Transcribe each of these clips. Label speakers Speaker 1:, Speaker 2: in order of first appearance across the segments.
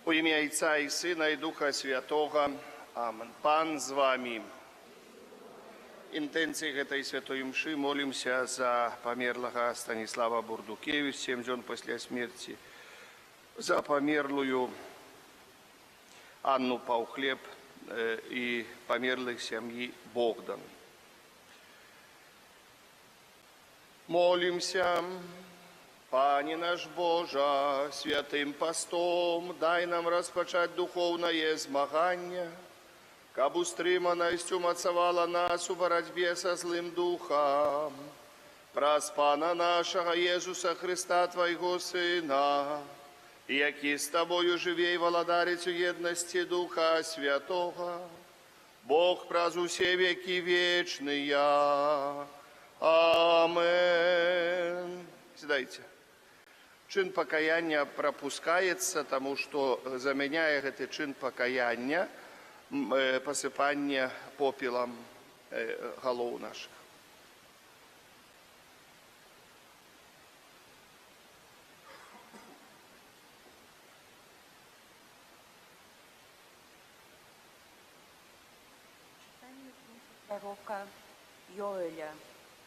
Speaker 1: У ім'я Отця і Сина, і Духа Святого. Амен. Пан з вами. Інтенції гэтай святой мшы молимся за померлого Станислава Бурдукевича, 7 дзён пасля смерти, за померлую Анну Паўхлеб и померлых семьи Богдан. Молимся. Пане наш Божа, святым постом дай нам распачаць духовное змагання, каб устрыманасць умацавала нас у барацьбе со злым духом. Праз Пана нашага Езуса Христа, Твайго Сына, які з Тобою жыве і валадарыць у еднасці Духа Святого, Бог праз усе веки вечныя. Амен. Сідайте. Чин покаяння пропускається, тому що заміняє гэты чин покаяння посипання попелом голов наших.
Speaker 2: Пророка Йоэля.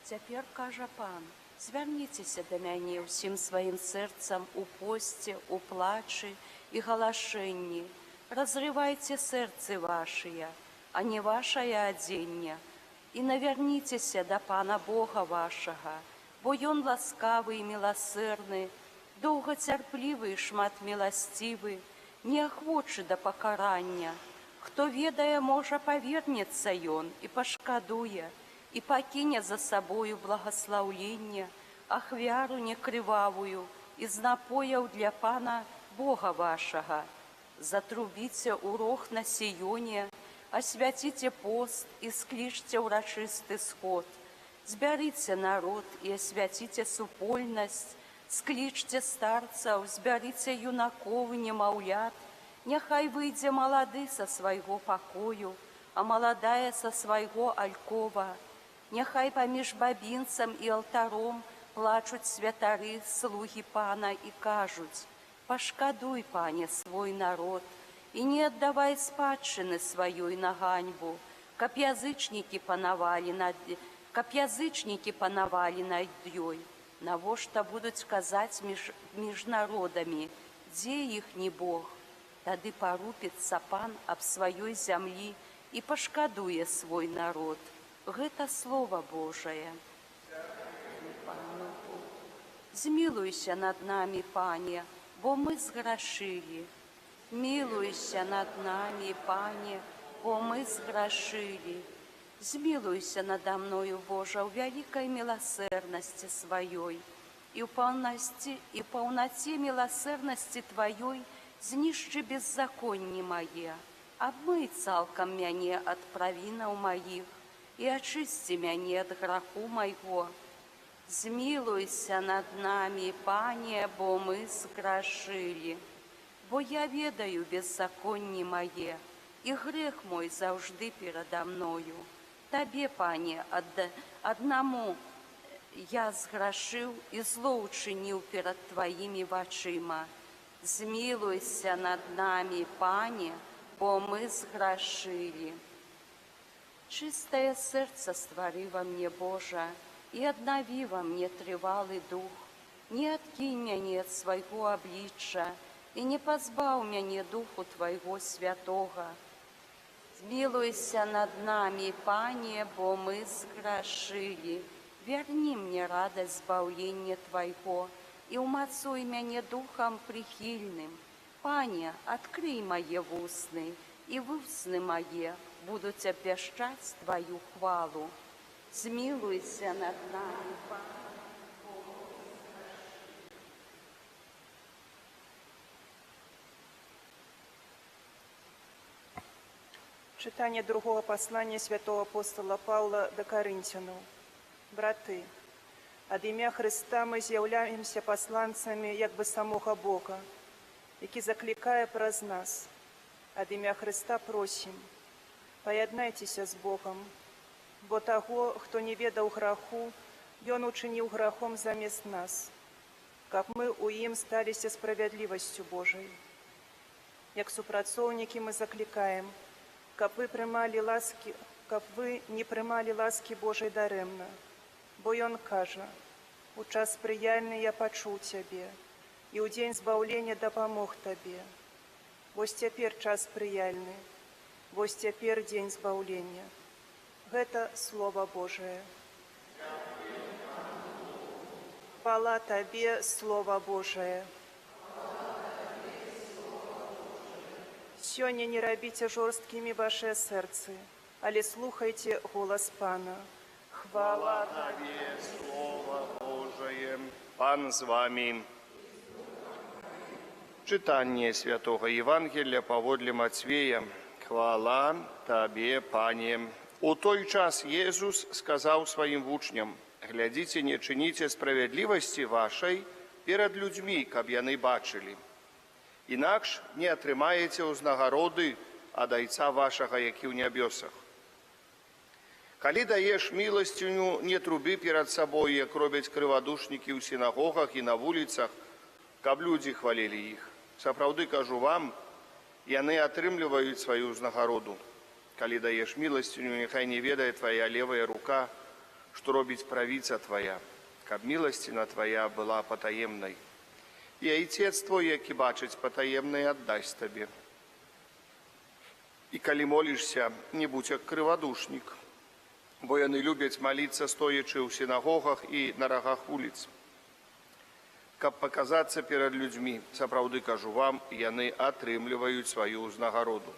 Speaker 2: Цяпер кажа Пан: звярніцеся да мяне ўсім сваім сэрцам у посце, у плачы і галашэнні. Разрывайце сэрцы вашыя, а не вашае адзенне, і навярніцеся да Пана Бога вашага, бо Ён ласкавы і міласэрны, доўгацярплівы і шматміласцівы, неахвочы да пакарання. Хто ведае, можа, павернецца Ён і пашкадуе, і пакіне за сабою благаслаўленне, ахвяру некрывавую, і з напояў для Пана Бога вашага. Затрубіце ў рог на Сіёне, асвяціце пост і склічце ўрачысты сход. Збярыце народ і асвяціце супольнасць, склічце старцаў, збярыце юнакоў і немаўлят. Няхай выйдзе малады са свайго пакою, а маладая са свайго алькова. Няхай паміж бабінцам і алтаром плачуць святары, слугі Пана, і кажуць: пашкадуй, Пане, свой народ, і не аддавай спадчыны сваёй на ганьбу, каб язычнікі панавалі над ёй. Навошта будуць казаць між народамі: дзе іхні Бог? Тады парупіцца Пан аб сваёй зямлі і пашкадуе свой народ. Гэта Слово Божае. Змілуйся над намі, Пане, бо мы зграшылі. Мілуйся над намі, Пане, бо мы зграшылі. Змілуйся надо мною, Божа, у вялікай міласэрнасці сваёй, і ў паўнаце міласэрнасці Тваёй знішчы беззаконні мае, абмый цалкам мяне ад правінаў маіх і ачысці мяне ад граху майго. Змілуйся над намі, Пане, бо мы зграшылі. Бо я ведаю беззаконні мае, і грэх мой заўжды перада мною. Табе, Пане, аднаму я зграшыў і зло ўчыніў перад Тваімі вачыма. Змілуйся над намі, Пане, бо мы зграшылі. Чыстае сэрца ствары во мне, Божа, і аднаві во мне трывалы дух. Не адкінь мяне ад свайго аблічча і не пазбаў мяне духу Твайго святога. Змілуйся над намі, Пане, бо мы зграшылі. Вярні мне радасць збаўлення Твайго і ўмацуй мяне духам прыхільным. Пане, адкрый мае вусны, і вусны мае будуць абвяшчаць Тваю хвалу. Змілуйся над намі, Пане.
Speaker 3: Читание другого послания святого апостола Павла до Коринфянам. Браты, ад імя Христа мы з'являемся посланцами як бы самого Бога, які закликає праз нас. Ад імя Христа просим, поєднайтеся з Богом, бо того, хто не ведаў граху, Ён учыніў грахом замест нас, каб мы у ім сталіся справядлівасцю Божай. Як супрацоўнікі мы заклікаем, каб вы не прымалі ласкі Божай дарэмна. Бо Ён кажа: «У час спрыяльны я пачуў цябе, і ў дзень збаўлення дапамог табе». Вось цяпер час спрыяльны, вось цяпер дзень збаўлення. Гэта Слова Божае. Хвала табе, Слова Божае. Сёння не рабіце жорсткімі вашыя сэрцы, але слухайце голас Пана. Хвала
Speaker 1: Табе, Слово Божие. Пан з вами. Читание Святого Евангелия паводле Матвея. Хвала Табе, Пане. У той час Езус сказаў сваім вучням: «Глядзіце, не чыніце справядлівасці вашай перад людзьмі, каб яны бачылі. Інакш не атрымаеце ўзнагароды ад Айца вашага, які ў нябёсах. Калі даеш міласціню, не трубі перад сабой, як робяць крывадушнікі ў сінагогах і на вуліцах, каб людзі хвалілі іх. Сапраўды кажу вам, яны атрымліваюць сваю ўзнагароду. Калі даеш міласціню, няхай не ведае твая левая рука, што робіць правіца твая, каб міласціна твая была патаемнай. І Айцец твой, які бачыць патаемнае, аддасць табе. І калі молішся, не будзь як крывадушнік, бо яны любяць маліцца, стоячы ў сінагогах і на рагах вуліц, каб паказацца перад людзьмі. Сапраўды кажу вам, яны атрымліваюць сваю ўзнагароду.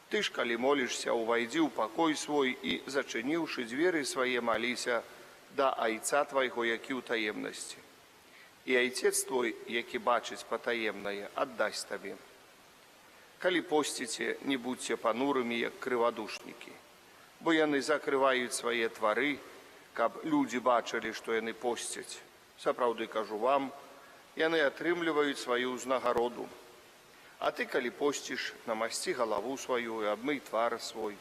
Speaker 1: Ты ж, калі молішся, увайдзі ў пакой свой і, зачыніўшы дзверы свае, маліся да Айца твайго, які ў таемнасці. І Айцец твой, які бачыць патаемнае, аддасць табе. Калі посціце, не будзьце панурымі, як крывадушнікі, бо яны закрываюць свае твары, каб людзі бачылі, што яны посцяць. Сапраўды кажу вам, яны атрымліваюць сваю ўзнагароду. А ты, калі посціш, намасці галаву сваю і абмый твар свой,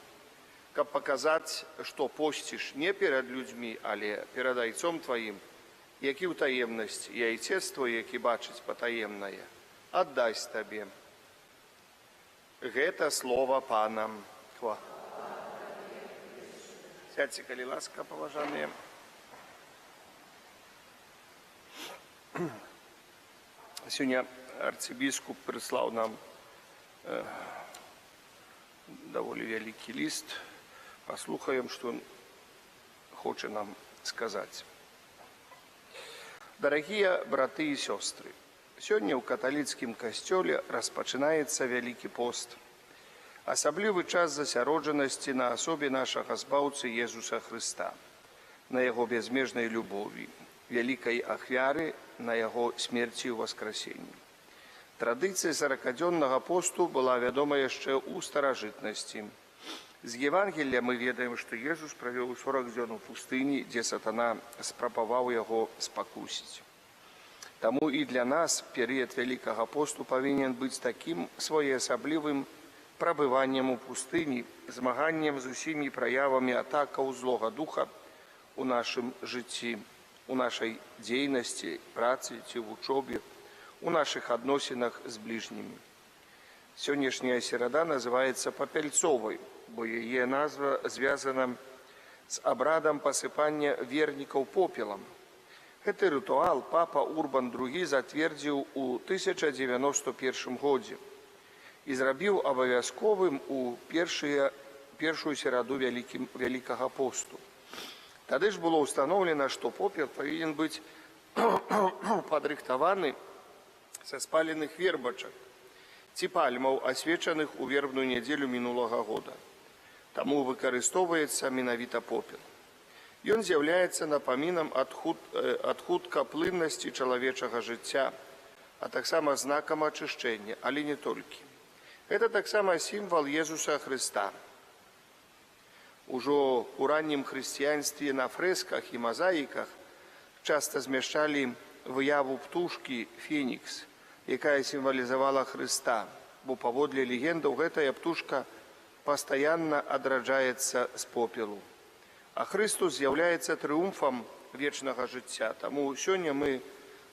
Speaker 1: каб паказаць, што посціш не перад людзьмі, але перад Айцом тваім, які ў таемнасці, і Айцец твой, які бачыць патаемнае, аддасць табе». Гэта слова Пана. Хвала. Сядьце, калі ласка, паважаныя. Сёння арцыбіскуп прыслаў нам даволі вялікі ліст. Паслухаем, што ён хоча нам сказаць. Дарагія браты і сёстры, сёння ў каталіцкім касцёле распачынаецца Вялікі пост. Асаблівы час засяроджанасці на асобе нашага збаўцы Езуса Хрыста, на яго безмежнай любові, вялікай ахвяры, на яго смерці і ўваскрасенні. Традыцыя 40-дзённага посту была вядома яшчэ ў старажытнасці. З Евангелля мы ведаем, што Езус правёў 40 дзён у пустыні, дзе сатана спрабаваў яго спакусіць. Таму і для нас перыяд Вялікага посту павінен быць такім своеасаблівым прабываннем у пустыні, змаганнем з усімі праявамі атакаў злога духа у нашым жыцці, у нашай дзейнасці, працы ці вучобе, у нашых адносінах з бліжнімі. Сённяшняя серада называецца папяльцовай, бо яе назва звязана з абрадам пасыпання вернікаў попелам. Гэты рытуал папа Урбан II зацвердзіў у 1091 годзе і зрабіў абавязковым у першую сераду Вялікага посту. Тады ж было ўстаноўлена, што попел павінен быць падрыхтаваны са спаленых вербачак ці пальмаў, асвечаных у вербную нядзелю мінулага года. Таму выкарыстоўваецца менавіта попел. Ён з'яўляецца напамінам ад хуткаплыннасці чалавечага жыцця, а таксама знакам ачышчэння, але не толькі. Гэта таксама сімвал Езуса Хрыста. Ужо ў раннім хрысціянстве на фрэсках і мазаіках часта змяшчалі выяву птушкі фенікс, якая сімвалізавала Хрыста, бо паводле легендаў гэтая птушка пастаянна адраджаецца з попелу. А Хрыстус з'яўляецца трыумфам вечнага жыцця. Таму сёння мы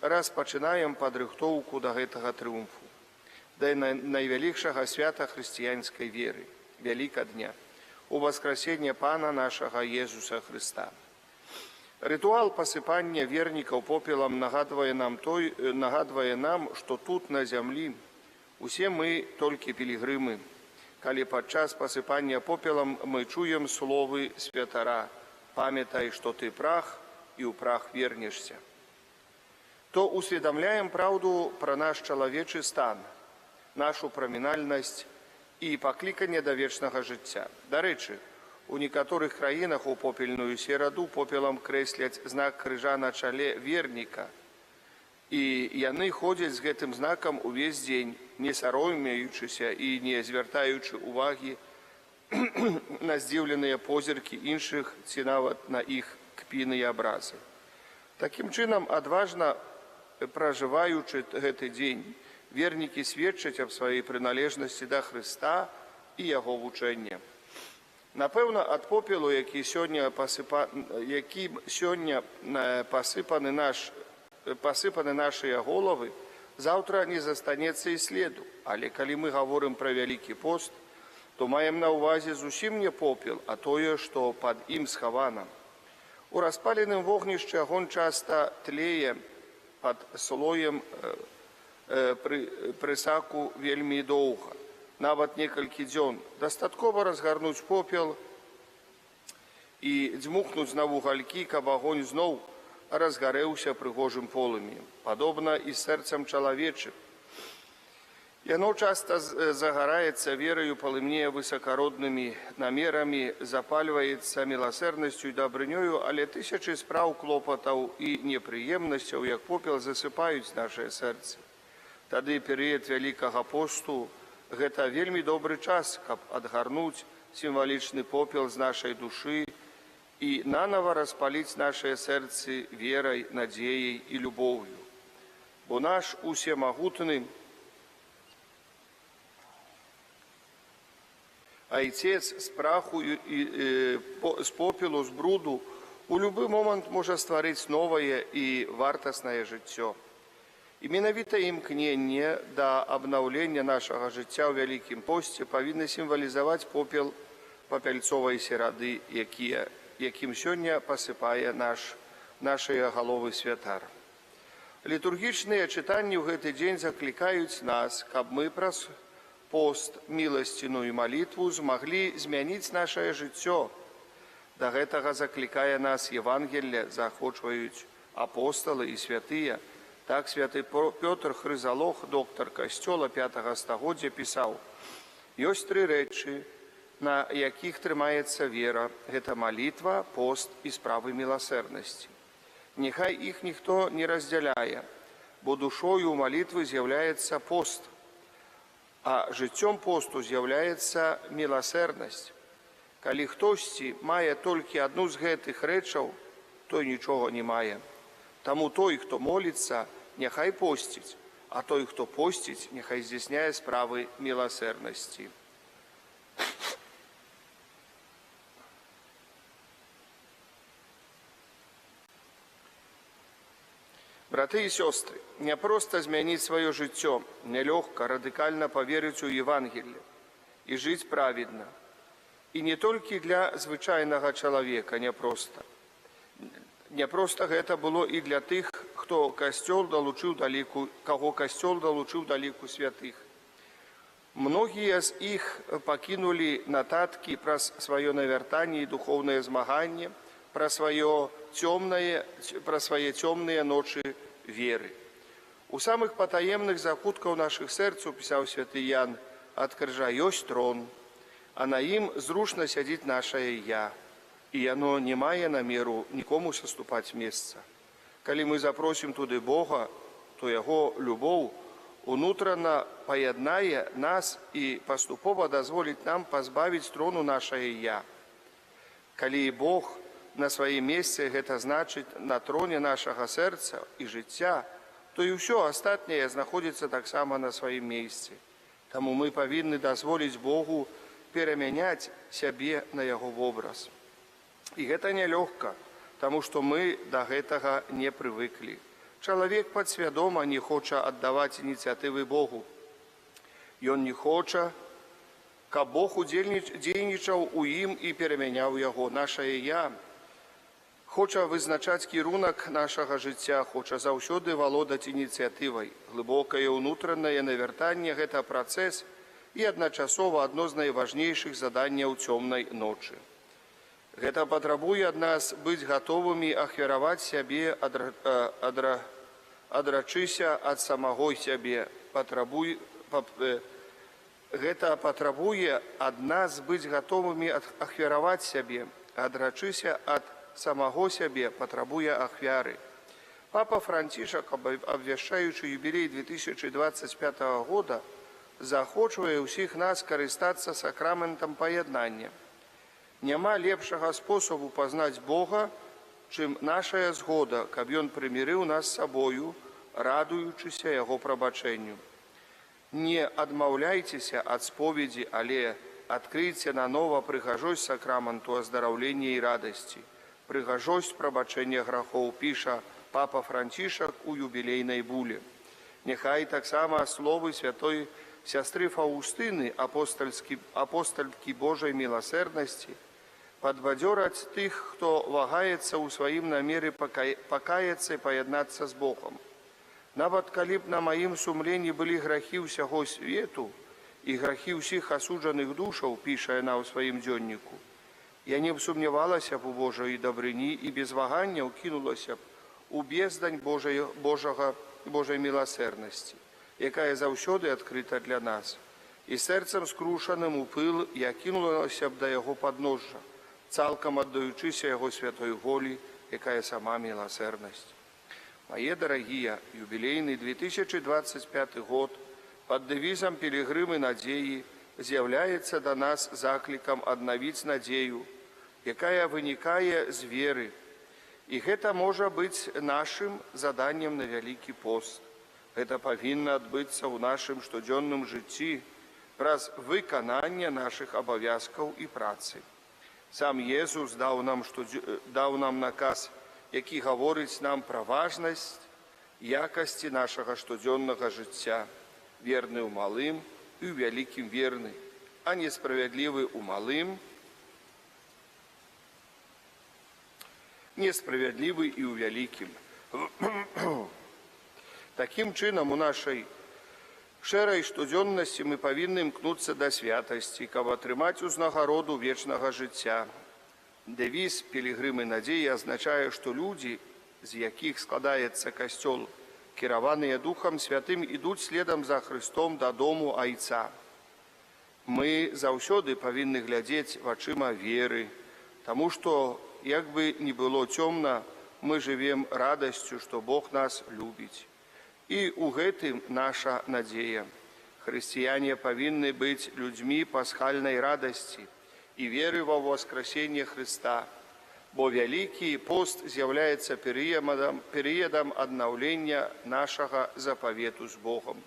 Speaker 1: распачынаем падрыхтоўку да гэтага трыумфу. да найвялікшага свята хрысціянскай веры, Вялікадня, у воскресенне Пана нашага Езуса Христа. Ритуал пасыпання вернікаў попелам нагадвае нам, што тут на зямлі усе мы толькі пілігрымы, калі падчас пасыпання попелам мы чуем словы святара «Памятай, што ты прах, і ў прах вернешся». То усведамляем праўду пра наш чалавечы стан, нашу прамінальнасць і пакліканне да вечнага жыцця. Дарэчы, у некаторых краінах у попельную сераду попелам крэсляць знак крыжа на чале верніка, і яны ходзяць з гэтым знакам увесь дзень, не саромеючыся і не звяртаючы ўвагі на здзіўленыя позіркі іншых ці нават на іх кпіны і абразы. Такім чынам, адважна пражываючы гэты дзень, вернікі сведчаць аб сваёй прыналежнасці да Хрыста і яго вучэння. Напэўна, ад попелу, якім сёння пасыпаны нашыя головы, заўтра не застанецца і следу. Але калі мы гаворым пра Вялікі пост, то маем на ўвазе зусім не попел, а тое, што пад ім схавана. У распаленым вогнішчы агонь часта тлее пад слоем прысаку вельмі доўга, нават некалькі дзён. Дастаткова разгарнуць попел і дзьмухнуць на вугалькі, каб агонь зноў разгарэўся прыгожым полымем. Падобна і з сэрцам чалавечым. Яно часта загараецца вераю, палымнее высакароднымі намерамі, запальваецца міласэрнасцю і дабрынёю, але тысячы спраў, клопатаў і непрыемнасцяў, як попел, засыпаюць нашае сэрцы. Тады перыяд Вялікага посту – гэта вельмі добры час, каб адгарнуць сімвалічны попел з нашай душы і нанава распаліць нашыя сэрцы верай, надзеяй і любоўю. Бо наш усемагутны Айцец з праху і з попелу, з бруду у любы момант можа стварыць новае і вартаснае жыццё. І менавіта імкненне да абнаўлення нашага жыцця ў Вялікім посце павінны сімвалізаваць попел папяльцовай серады, якім сёння пасыпае нашыя галовы святар. Літургічныя чытанні ў гэты дзень заклікаюць нас, каб мы праз пост, міласціну і малітву змаглі змяніць нашае жыццё. Да гэтага заклікае нас Евангелле, заахвочваюць апосталы і святыя. Так святы Пётр Хрызалох, доктар касцёла 5 стагоддзя, пісаў: «Ёсць тры рэчы, на якіх трымаецца вера. Гэта малітва, пост і справы міласэрнасці. Няхай іх ніхто не раздзяляе, бо душою ў малітвы з'яўляецца пост, а жыццём посту з'яўляецца міласэрнасць. Калі хтосьці мае толькі адну з гэтых рэчаў, той нічога не мае. Таму той, хто моліцца, няхай посціць, а той, хто посціць, няхай здзяйсняе справы міласэрнасці». Браты і сёстры, няпроста змяніць сваё жыццё, нялёгка, радыкальна паверыць у Евангелле і жыць праведна. І не толькі для звычайнага чалавека няпроста. Няпроста гэта было і для тых, каго касцёл далучыў да ліку святых. Многія з іх пакінулі нататкі праз сваё навяртанне і духоўнае змаганне, пра свае цёмныя ночы веры. У самых патаемных закуткаў нашых сэрцаў, пісаў святы Ян, ад крыжа ёсць трон, а на ім зручна сядзіць нашае «Я». І яно не мае намеру нікому саступаць месца. Калі мы запросім туды Бога, то яго любоў унутрана паяднае нас і паступова дазволіць нам пазбавіць трону нашае «Я». Калі Бог на сваім месцы, гэта значыць на троне нашага сэрца і жыцця, то і ўсё астатняе знаходзіцца таксама на сваім месцы. Таму мы павінны дазволіць Богу перамяняць сябе на яго вобраз. І гэта нялёгка, таму што мы да гэтага не прывыклі. Чалавек падсвядома не хоча аддаваць ініцыятывы Богу. Ён не хоча, каб Бог удзельнічаў у ім і перамяняў яго. Нашае «Я» хоча вызначаць кірунак нашага жыцця, хоча заўсёды валодаць ініцыятывай. Глыбокае ўнутранае навяртанне – гэта працэс і адначасова адно з найважнейшых заданняў цёмнай ночы. Гэта патрабуе ад нас быць гатовымі ахвяраваць сябе, адрачыся ад самого сябе. Гэта патрабуе ад нас быць гатовымі ахвяраваць сябе, адрачыся ад самого сябе, патрабуе ахвяры. Папа Францішак, абвяшчаючы юбілей 2025 года, захочвае ўсіх нас карыстацца сакраментам паяднання. Няма лепшага спосабу пазнаць Бога, чым нашая згода, каб Ён прымірыў нас з сабою, радуючыся Яго прабачэнню. Не адмаўляйцеся ад споведзі, але адкрыйце нанова прыгажосць сакраменту аздараўлення і радасці, прыгажосць прабачэння грахоў, піша папа Францішак у юбілейнай буле. Няхай таксама словы святой сястры Фаўстыны, апосталькі Божай міласэрнасці, падбадзёраць тых, хто вагаецца ў сваім намеры пакаяцца і паяднацца з Богом. Нават калі б на маім сумленні былі грахі ўсяго свету і грахі ўсіх асуджаных душаў, піша яна ў сваім дзённіку, я не б сумнявалася б у Божай дабрыні і без ваганняў кінулася б у бездань Божай міласэрнасці, якая заўсёды адкрыта для нас. І сэрцам скрушаным у пыл я кінулася б да яго падножжа, цалкам аддаючыся яго святой волі, якая сама міласэрнасць. Мае дарагія, юбілейны 2025 год пад дэвізам «Пілігрымы надзеі» з'яўляецца да нас заклікам аднавіць надзею, якая вынікае з веры. І гэта можа быць нашым заданнем на Вялікі пост. Гэта павінна адбыцца ў нашым штодзённым жыцці праз выкананне нашых абавязкаў і працы. Сам Езус даў нам наказ, які гаворыць нам пра важнасць якасці нашага штодзённага жыцця. Верны ў малым і ў вялікім верны, а несправядлівы ў малым, несправядлівы і ў вялікім. Такім чынам, у нашай шэрай штодзённасці мы павінны імкнуцца да святасці, каб атрымаць узнагароду вечнага жыцця. Дэвіз «Пілігрымы надзеі» азначае, што людзі, з якіх складаецца касцёл, кіраваныя Духам Святым, ідуць следам за Хрыстом дадому Айца. Мы заўсёды павінны глядзець вачыма веры, таму што, як бы ні было цёмна, мы жывем радасцю, што Бог нас любіць. І ў гэтым наша надзея. Хрысціяне павінны быць людзьмі пасхальнай радасці і веры ва воскресенне Хрыста, бо Вялікі пост з'яўляецца перыядам аднаўлення нашага запавету з Богом.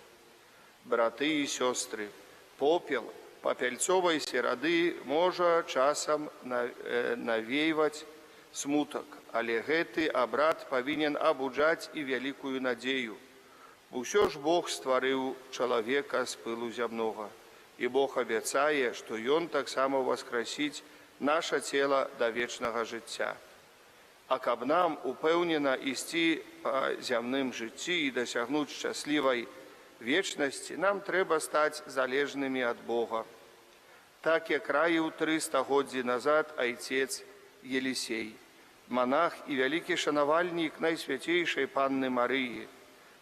Speaker 1: Браты і сёстры, попел папяльцовай серады можа часам навейваць смутак, але гэты абрад павінен абуджаць і вялікую надзею. Усё ж Бог стварыў чалавека з пылу зямнога, і Бог абяцае, што Ён таксама воскресіць наша цела да вечнага жыцця. А каб нам упэўнена ісці па зямным жыцці і дасягнуць шчаслівай вечнасці, нам трэба стаць залежнымі ад Бога. Так, як раіў 300 годдзі назад айцец Елісей, манах і вялікі шанавальнік Найсвяцейшай Панны Марыі.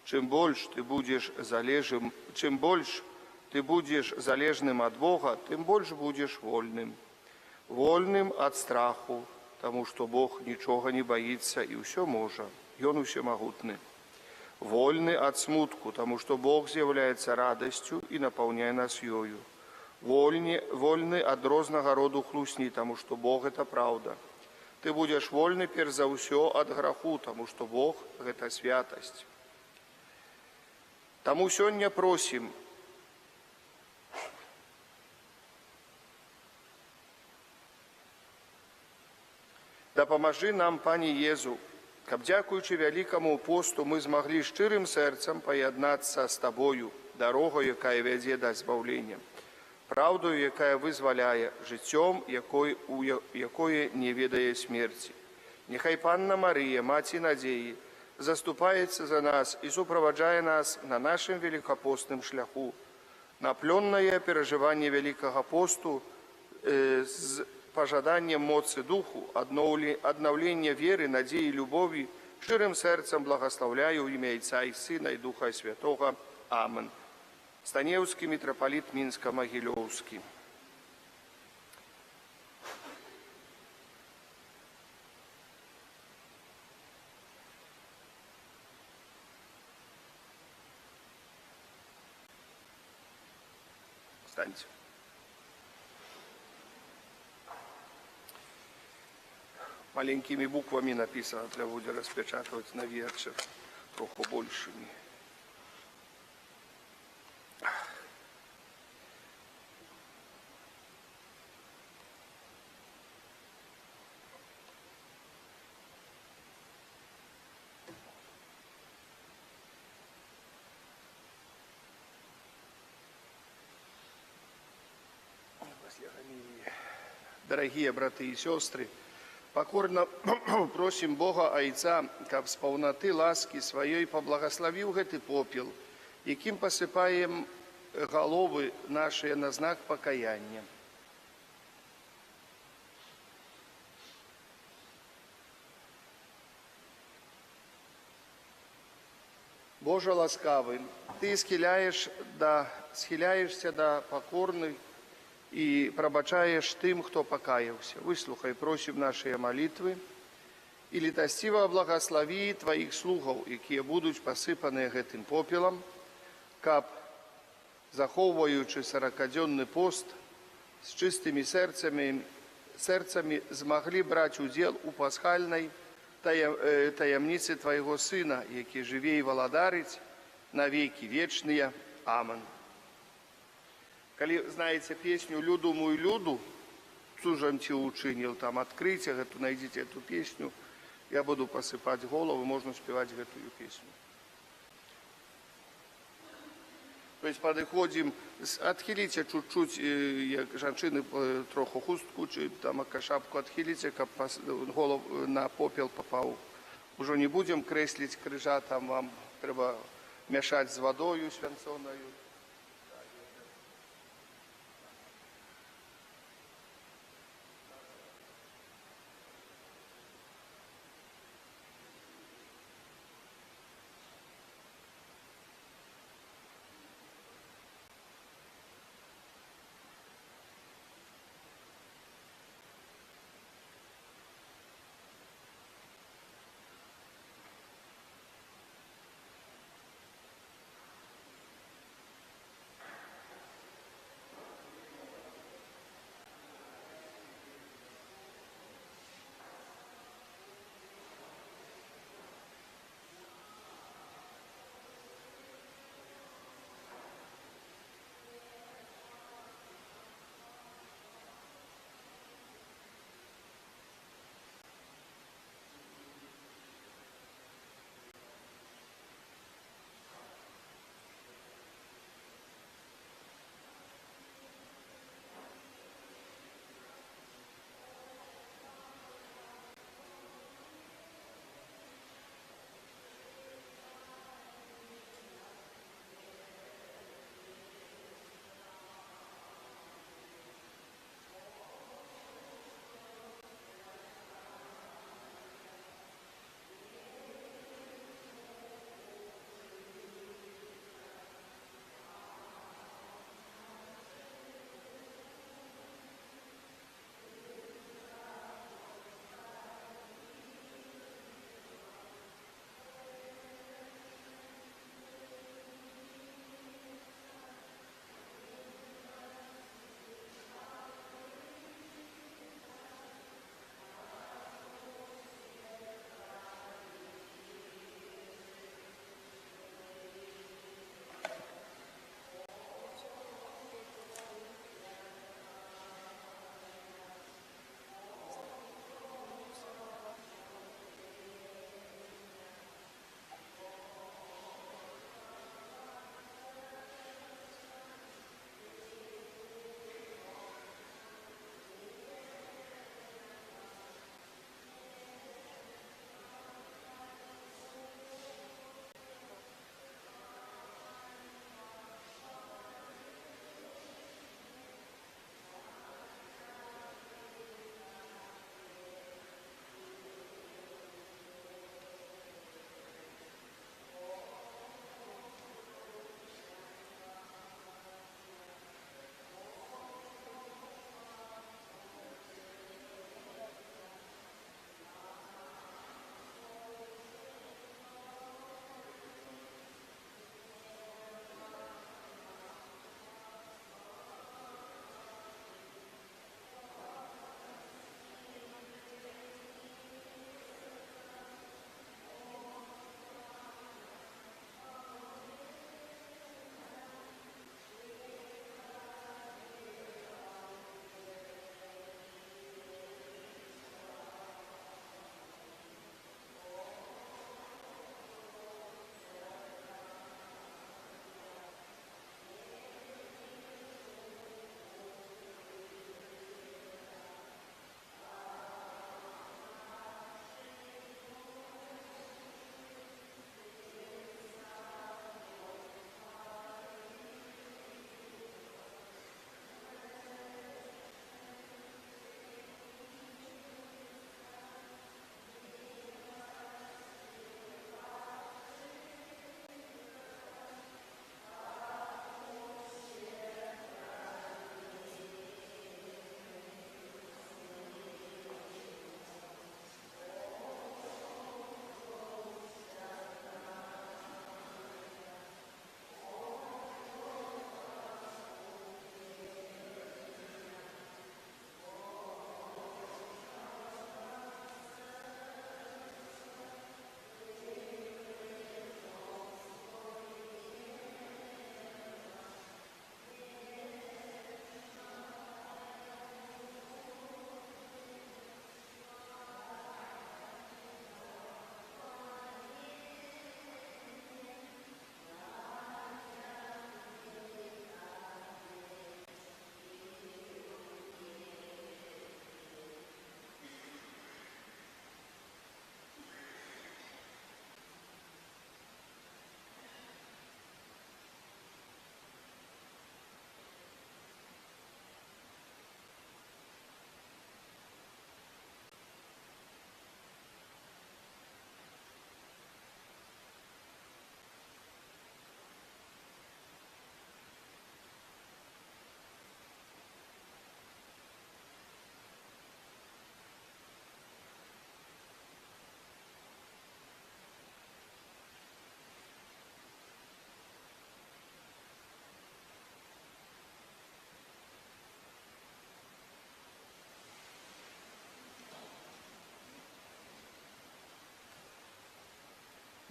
Speaker 1: Чым больш ты будзеш залежным ад Бога, тым больш будзеш вольным. Вольным ад страху, таму што Бог нічога не баіцца і ўсё можа, Ён усемагутны. Вольны ад смутку, таму што Бог з'яўляецца радасцю і напаўняе нас ёю. Вольны ад рознага роду хлусні, таму што Бог – гэта праўда. Ты будзеш вольны перш за ўсё ад граху, таму што Бог – гэта святасць. Таму сёння просім, дапамажы нам, Пане Езу, каб, дзякуючы Вялікаму посту, мы змаглі шчырым сэрцам паяднацца з Табою дарогою, якая вядзе да збаўлення, праўдаю, якая вызваляе, жыццём, якое не ведае смерці. Няхай Панна Марыя, Маці надзеі, заступаецца за нас і суправаджае нас на нашым великапостным шляху, на плённае перажыванне Вялікага посту з пажаданнем моцы духу, аднаўлення веры, надзеі, любові, шчырым сэрцам благаслаўляю ў імя Отца і Сына і Духа Святога. Амен. Станеўскі мітрапаліт Мінска-Магілёўскі. Встаньте. Маленькими буквами написано, треба буде розпечатувати на вечір, трохи більшими. Дорогие браты и сестры, покорно просим Бога Отца, каб з паўнаты ласки сваёй поблагословил гэты попел, яким посыпаем головы наши на знак покаяния. Боже ласкавый, Ты схиляешься до покорных и пробачаешь тым, кто покаялся. Выслухай, просим наши молитвы, и літасціва благослови Твоих слугаў, якія будуць пасыпаныя гэтым попелам, каб, захоўваючы 40-дзённы пост, з чыстымі сэрцамі змаглі браць удзел у пасхальнай таямніцы Твайго Сына, які жыве і валадарыць на векі вечныя. Амен. Калі знаете песню «Люду мою люду», «Цужам ти учинил», там открытие, найдите эту песню, я буду посыпать голову, можно спевать эту песню. То есть подходим, отхилите чуть-чуть, женщины троху хустку, там шапку отхилите, как голову на попел попал. Уже не будем креслить крыжа, там вам треба мешать с водою свянцоною.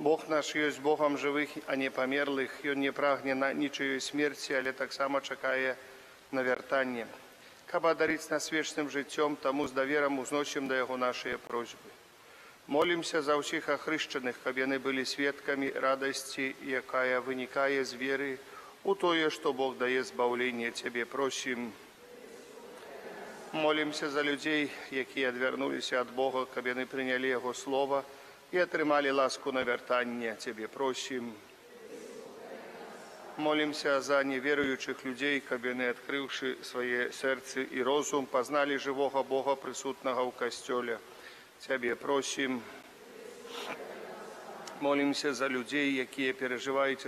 Speaker 1: Бог наш ёсць Богом живых, а не памерлых. Ён не прагне на нічыёй смерці, але таксама чакае на вяртанне. Каб адарыць нас вечным жыццём, таму з даверам узносім да яго нашыя просьбы. Молімся за ўсіх ахрышчаных, каб яны былі сведкамі радасці, якая вынікае з веры у тое, што Бог дае збаўленне. Цябе просім. Молімся за людзей, якія адвярнуліся ад Бога, каб яны прынялі яго слова і атрымалі ласку на вяртанне. Цябе просім. Молімся за неверуючых людзей, каб яны, адкрыўшы свае сэрцы і розум, пазналі жывога Бога, прысутнага ў касцёле. Цябе просім. Молімся за людзей, якія перажываюць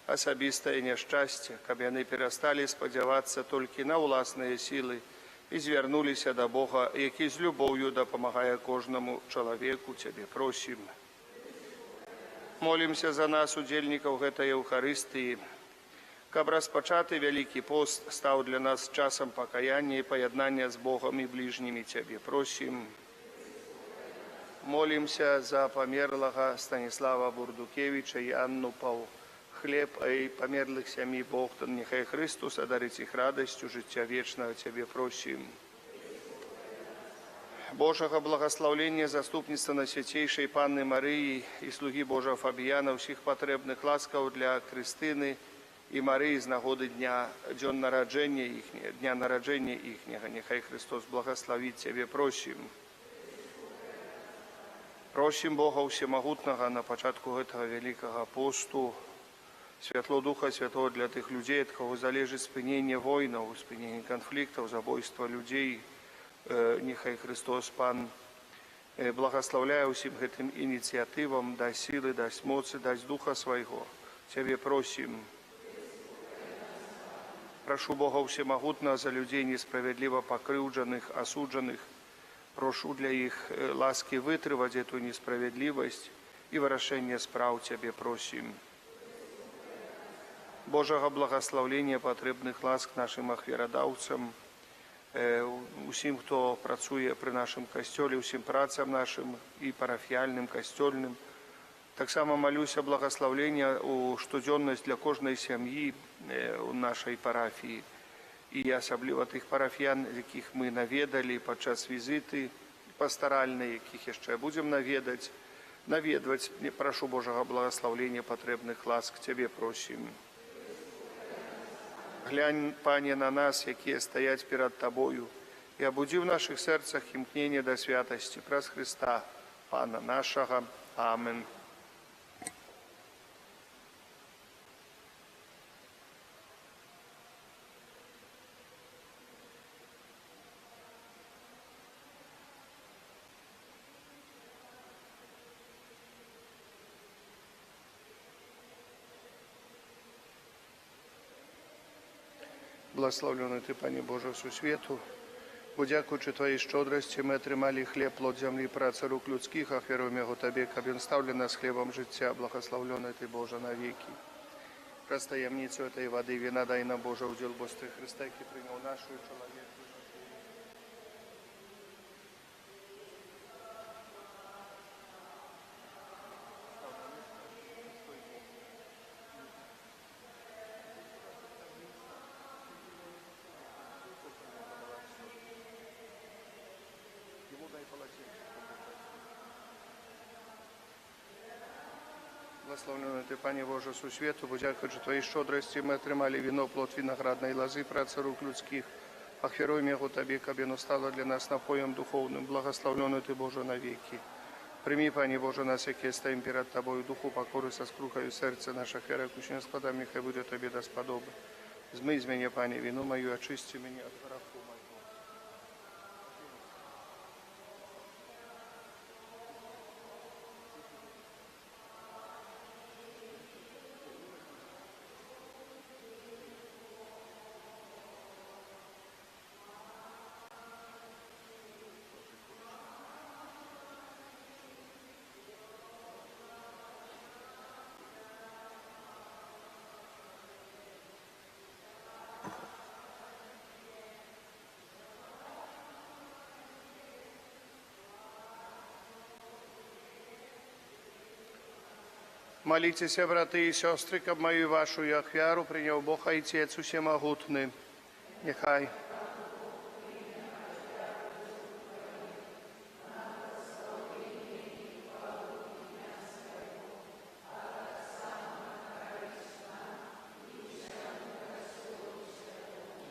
Speaker 1: асабістае няшчасце, каб яны перасталі спадзявацца толькі на ўласныя сілы і звярнуліся да Бога, які з любоўю дапамагае кожнаму чалавеку. Цябе просім. Молімся за нас, удзельнікаў гэтай Еўхарыстыі, каб распачаты Вялікі пост стаў для нас часам пакаяння і паяднання з Богам і бліжнімі. Цябе просім. Молімся за памерлага Станіслава Бурдукевіча і Анну Паўхлеб, а і памерлых сям'і Богдан. Няхай Христус адарыць іх радасцю жыцця вечнага. Цябе просім. Божага благаслаўлення, заступніцтва Найсвяцейшай Панны Марыі і слугі Божага Фабіяна, ўсіх патрэбных ласкаў для Крыстыны і Марыі з нагоды дня нараджэння іхняга. Няхай Христос благаславіць. Цябе просім. Просім Бога Усемагутнага на пачатку гэтага вялікага посту святло Духа Святого для тых людзей, ад каго залежыць спыненне войнаў, спыненне канфліктаў, забойства людзей. Няхай Христос Пан благаслаўляе ўсім гэтым ініцыятывам, дасць сілы, дасць моцы, дасць Духа Свайго. Цябе просім. Прашу Бога Усемагутнага за людзей несправядліва пакрыўджаных, асуджаных. Прошу для іх ласкі вытрываць эту несправядлівасць і вырашэнне спраў. Цябе просім. Божага благаслаўлення, патрэбных ласк нашым ахвярадаўцам, усім, хто працуе пры нашым касцёле, усім працам нашым і парафіяльным, касцёльным. Таксама малюся благаслаўлення ў штодзённасць для кожнай сям'і ў нашай парафіі. І асабліва тых парафіян, якіх мы наведалі падчас візіты пастаральнай, якіх яшчэ будзем наведваць. Прашу Божага благаслаўлення, патрэбных ласк. Цябе просім. Глянь, Пане, на нас, якія стаяць перад Табою, і абудзі ў нашых сэрцах імкненне да святасці праз Хрыста, Пана нашага. Амен. Благословлений Ти, Пані Божа, всю світу, бо дякуючи Твоїй щодрості, ми отримали хліб, плод землі, праці рук людських, ахвяруємо його Тобі, каб він став для нас хлібом життя. Благословлений Ти, Боже, навіки. Раз таємницю этой води, вина дай нам, Боже, уділ Бости Христа, який прийняв нашу чоловіку. Благословлений Ти, Пані Боже, всю світу, бо дякуючи Твоїй щодрості, ми отримали віно, плод виноградної лози, праці рук людських. Ахвяруємо його Тобі, каб воно стало для нас напоєм духовним. Благословлений Ти, Боже, навіки. Прийми, Пані Боже, нас, які стоїмо перед Тобою, духу покори со скрухою серця наша хера, кучня складам, нехай буде Тобі до сподоби. Змий з мене, Пані, вину мою, очисти мене від греху моєго. Молитеся, браты и сестры, каб мою и вашу ахвяру принял Бог Отец Всемогутный. Нехай.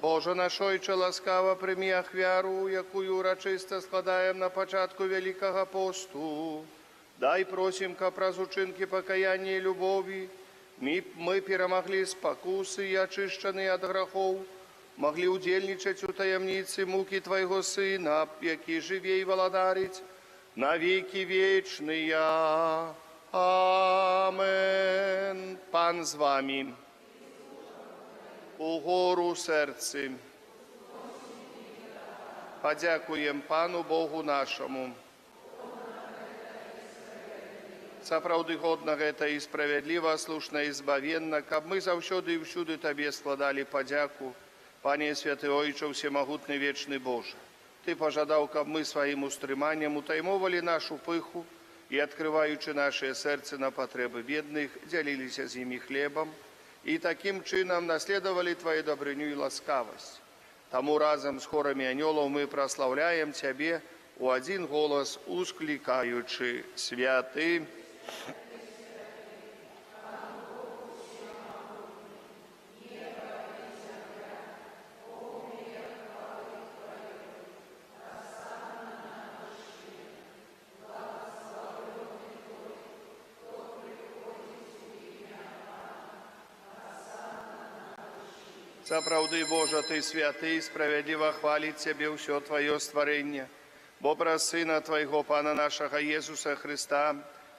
Speaker 1: Боже наш Ойче, ласкаво прийми ахвяру, якую урочисто складаем на початку Великого посту. Дай просим, каб раз учинки покаяния и любови, мы перемогли спокусы и очищенные от грехов, могли удельничать у таємниці муки Твоего Сына, який живе и владарить на веки вечные. Амен. Пан з вами. Угору серці. Подякуємо Пану Богу нашому. Сапраўды годна гэта і справядліва, слушна і збавенна, каб мы заўсёды і ўсюды Табе складалі падзяку, Пане Святы Ойче, Всемагутны вечны Боже. Ты пожадаў, каб мы сваім устрыманнем утаймовалі нашу пыху і, адкрываючы нашыя сэрцы на патрэбы бедных, дзяліліся з імі хлебам і такім чынам наследавалі Твою дабрыню і ласкавасць. Таму разам з хорамі анёлаў мы праслаўляем Цябе у адзін голас, усклікаючы: святы. Сапраўды, Божа, Ты святы, справядліва хваліць Цябе ўсё Тваё стварэнне, бо праз Сына Твайго, Пана нашага Езуса Христа,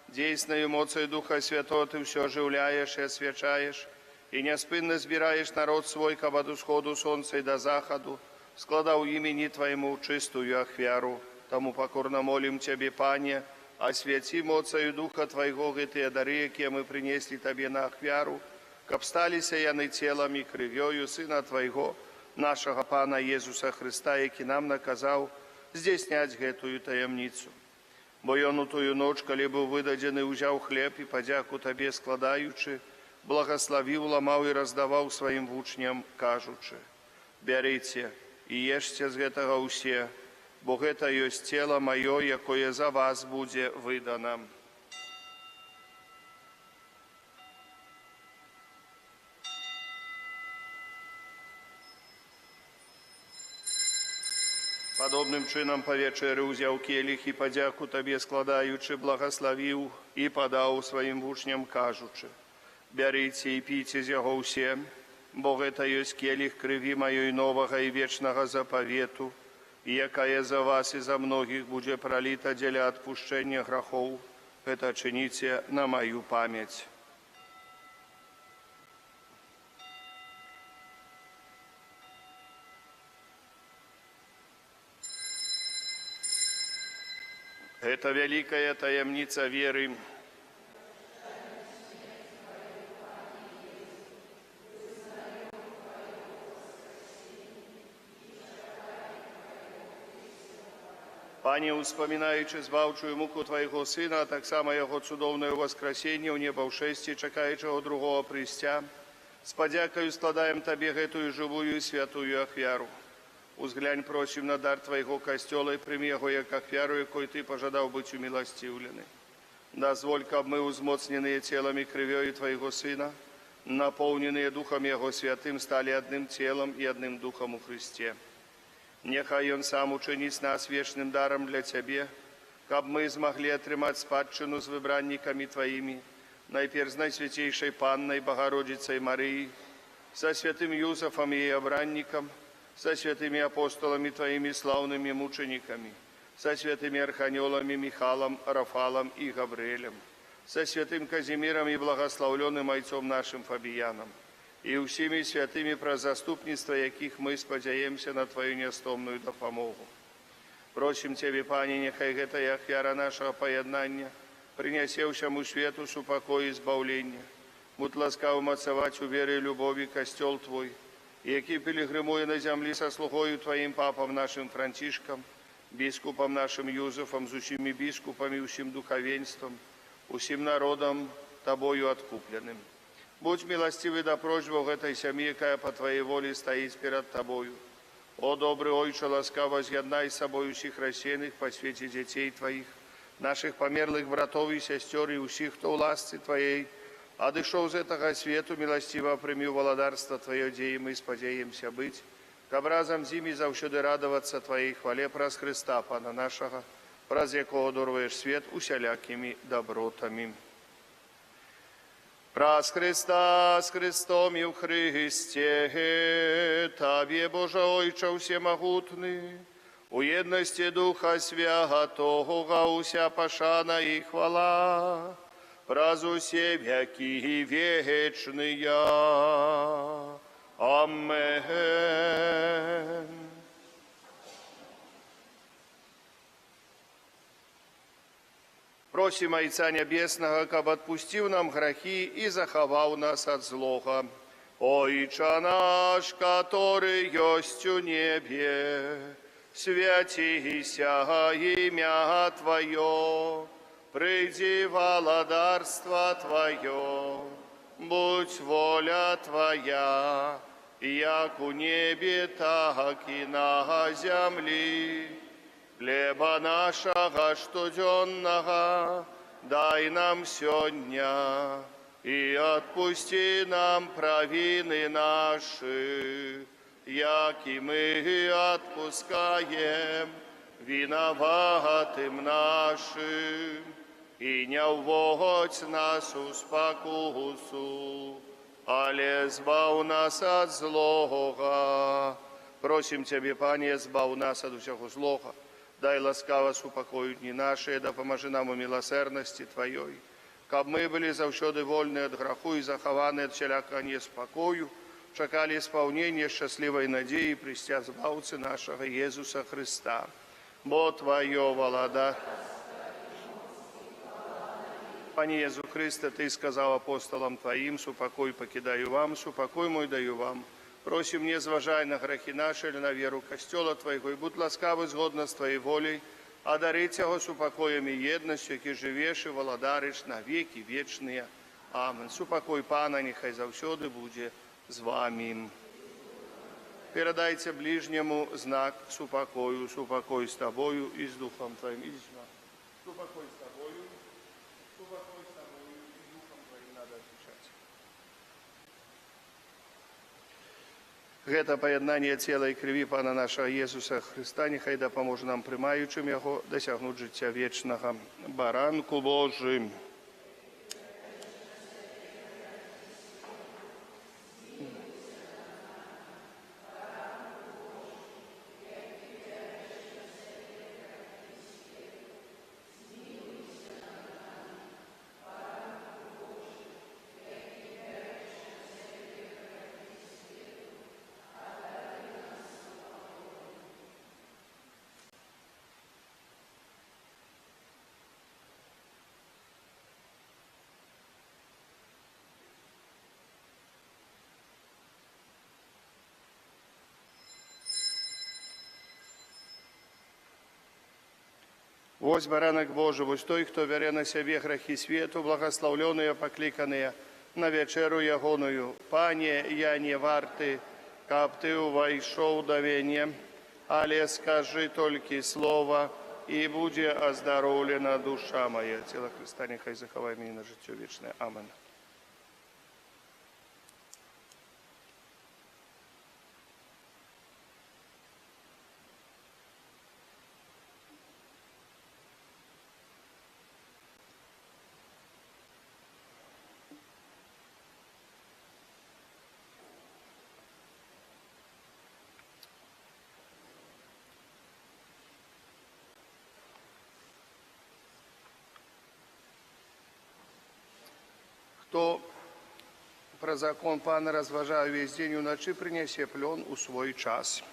Speaker 1: дзейснаю моцаю Духа Святого Ты ўсё оживляешь и освячаешь, и няспынна збираешь народ свой, каб ад усходу сонца и до заходу складаў імені Твоему чистую ахвяру. Таму покорно молим Тебе, Пане, освяти моцаю Духа Твайго гэтыя дары, якія мы принесли Табе на ахвяру, каб сталіся яны целом и крывёю Сына Твайго, нашага Пана Езуса Христа, які нам наказаў здзейсняць гэтую таямніцу. Бо ён у тую ноч, калі быў выдадзены, узяў хлеб і падзяку Табе складаючы, благословіў, ламаў і раздаваў сваім вучням, кажучы: бярыце і ешце з гэтага ўсе, бо гэта ёсць цела маё, якое за вас будзе выдана. Падобным чынам па вечеры ўзяў келіх і падзяку Табе складаючы, благословіў і падаў сваім вучням, кажучы: бярыце і піце з яго ўсе, бо гэта ёсць келіх крыві маёй новага і вечнага запавету, якая за вас і за многіх будзе праліта дзеля адпушчэння грахоў. Гэта чыніце на маю памяць. Это великая таямница веры. Пане, успамінаючы збаўчую муку Твайго Сына, а таксама Яго цудоўнае воскресенне ў неба ў шэсці, чакаючага другого прыйсця, з падзякаю складаем Табе гэтую жывую і святую ахвяру. Узглянь, просим, на дар Твайго касцёла і прыми яго як ахвяру, якой Ты пожадаў быць уміласціўлены. Дазволь, каб мы, узмоцненыя целам і крывёю Твайго Сына, напоўненыя Духам Яго Святым, сталі адным целам і адным Духам у Христе. Нехай Ён сам учыніць нас вечным даром для Цябе, каб мы змаглі атрымаць спадчыну з выбраннікамі Тваімі, найперш з Найсвяцейшай Паннай Богородицей Марыі, са святым Юзафом і абраннікам, со святыми апостолами Твоими славными мучениками, со святыми арханелами Михалом, Рафалом и Гавриэлем, со святым Казимиром и благословленным ойцом нашим Фабияном, и всеми святыми про заступництво, яких мы спадзяемся на Твою нестомную допомогу. Просим Тебе, Пане, нехай гэтая ахвяра нашего поєднання принясе всему свету супокой и избавление. Будь ласкав мацаваць у вере и любови костел Твой, які пілігримує на землі со слугою Твоїм папам нашим Францишком, біскупом нашим Юзефом, з усіми біскупами, усім духовенством, усім народом Тобою откупленным. Будь милостивый до просьбу этой семьи, якая по Твоей воле стоит перед Тобою. О, добрый Ойче, ласкаво з'єднай с собой усіх рассеянных по свете детей Твоих, наших померлых братов и сестер и усіх, кто в ласці Твоей, одышов з этого свету, милостиво прими володарство Твое, где и мы сподеемся быть, к образом зими завсюди радоваться Твоей хвале праз Христа, Пана нашего, праз якого даруєш свет усялякими добротами. Праз Христа с Христом и в Христе, Тебе, Боже Ойче всемогутный, у едности Духа Святого, уся пошана и хвала, праз усе веки вечные. Аминь. Просим Отца Небесного, каб отпустил нам грехи и заховал нас от злого. Отче наш, который есть у небе, святися имя Твое, приди владарство Твое, будь воля Твоя, як у небе, так и на земле. Хлеба нашего штоденного дай нам сегодня, и отпусти нам провины наши, як и мы отпускаем виноватым нашим, и не вводь нас в спокусу, але избав нас от злого. Просим Тебе, Пане, избав нас от всякого злого. Дай ласкаво супокоить дни наши, да поможи нам у милосердности Твоей, каб мы были завсёды вольны от греху и захованы от всякого неспокою, чекали исполнения счастливой надеи престя збавцы нашего Иисуса Христа. Бо Твое волода. Пане Иисус Христе, Ты сказал апостолам Твоим: супокой покидаю вам, супокой мой даю вам. Просим, не зважай на грехи наши или на веру Костела Твоего, и будь ласкавый згодно с Твоей волей, одарить его супокоем и едностью, яки живешь и володариш на веки вечные. Амин. Супокой Пана, нехай завсёды буде з вами. Передайте ближнему знак супокою, супокой с Тобою и с Духом Твоим. Супокой с Тобою, супокой с Тобою и с Духом Твоим надо отвечать. Гэта поєднання тіла і крові Пана нашого Ісуса Христа, нехай допоможе нам, приймаючим Його, досягнути життя вічного. Баранку Божий. Вось баранок Божий, вось той, хто бере на себе грехи свету, благословленные, покликанные на вечеру ягоную. Пане, я не варты, каб Ты увайшов до вене, але скажи только слово, и буде оздоровлена душа моя. Тело Христа нехай заховай меня на життя вечное. Амин. Хто про закон Пана розважає весь день уночі, принесе плен у свой час.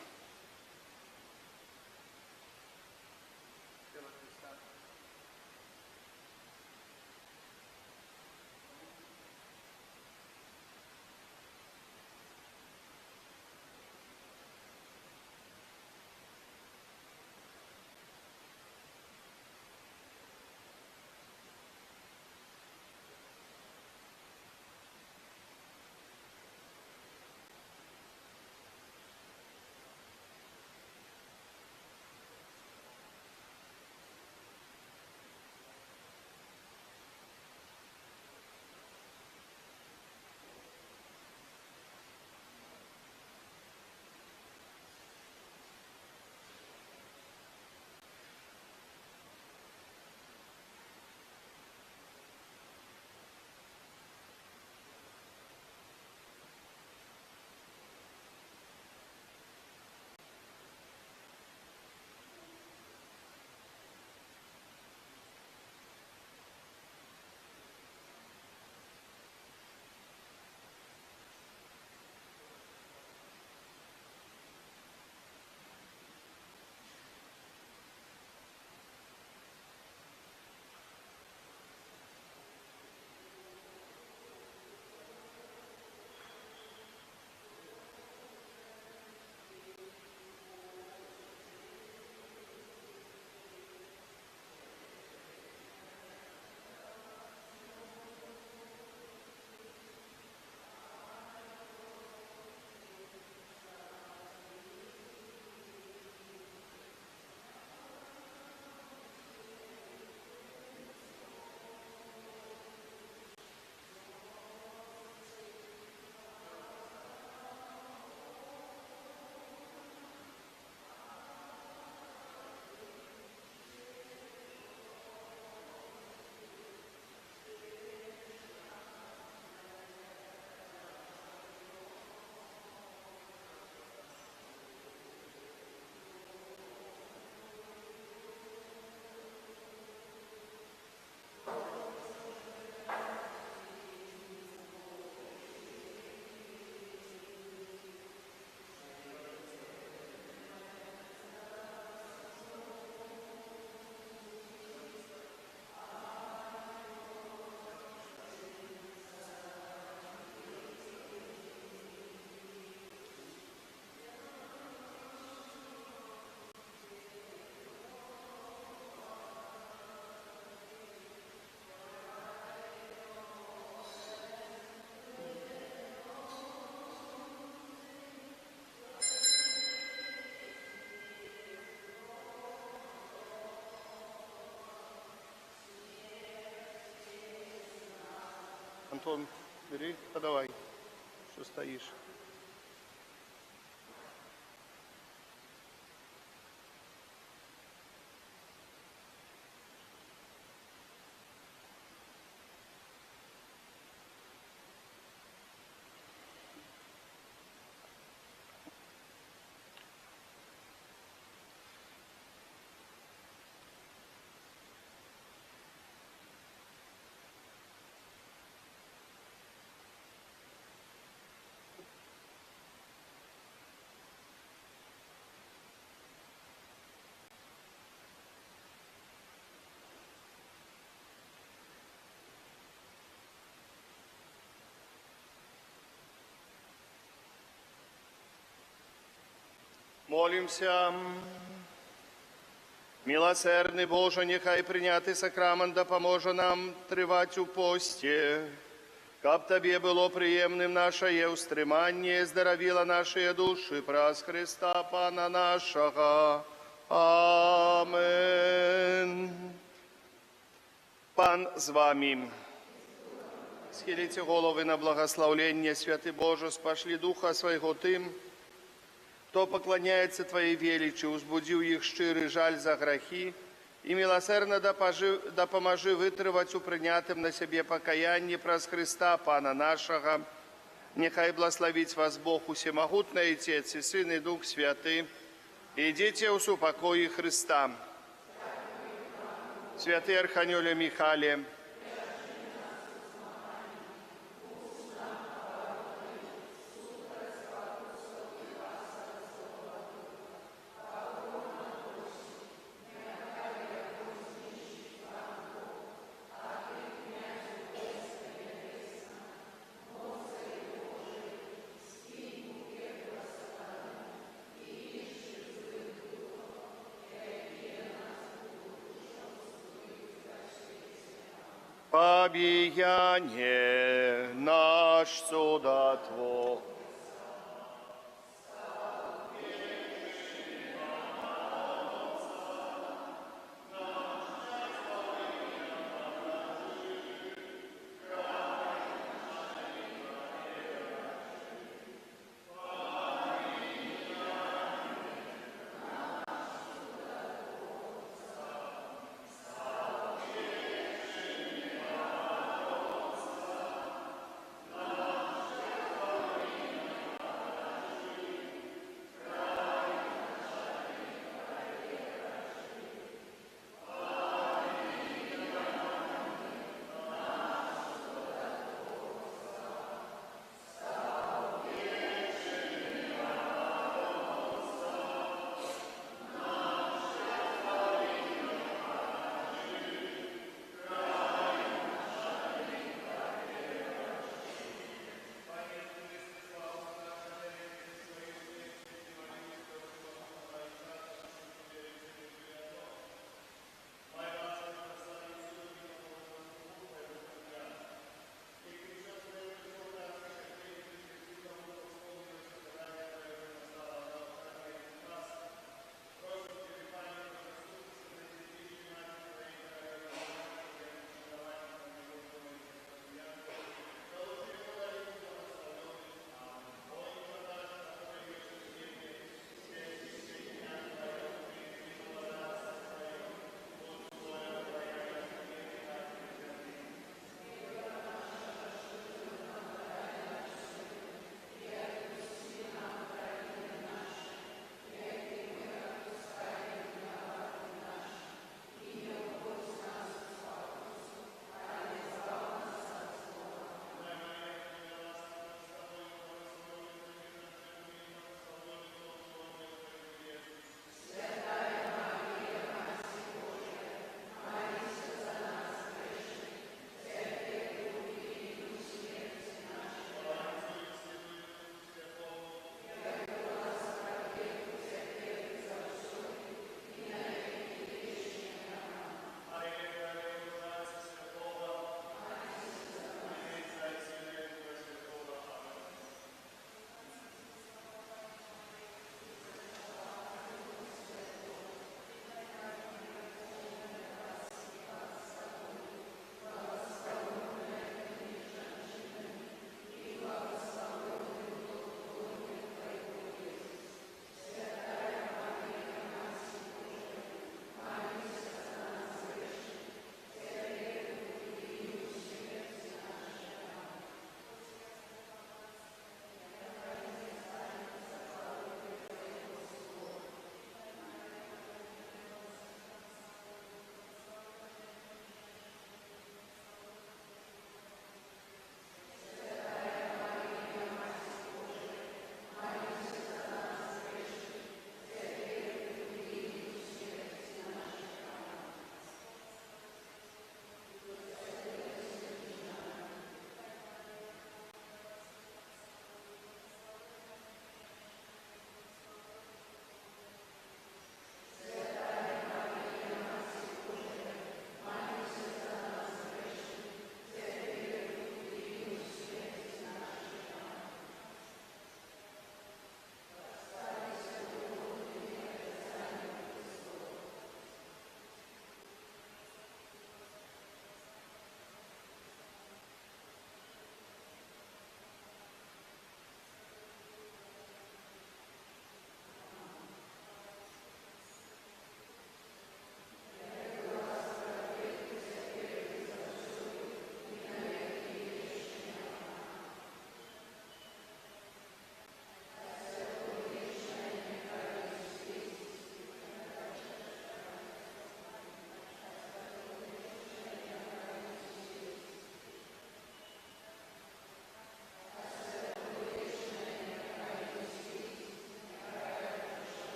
Speaker 1: Антон, бери, подавай, что стоишь. Молимся. Милосердный Боже, нехай прийняти сакрамент допоможе нам тривати у пості. Каб Тобі було приємним наше устримання, здоровіла наші душі, праз Христа Пана нашого. Амен. Пан з вами. Схилите голови на благословлення, святий Боже, спошли Духа Своего тим, кто поклоняется Твоей величи, узбудил их щирый жаль за грехи, и милосердно допоможи вытривать у принятым на себе покаяние праз Христа, Пана нашего. Нехай благословить вас Бог Усемогутный, Отец и Сын и Дух Святый. Идите у упокои Христа. Святый Архангеле Михаиле, побияние наш судотвор.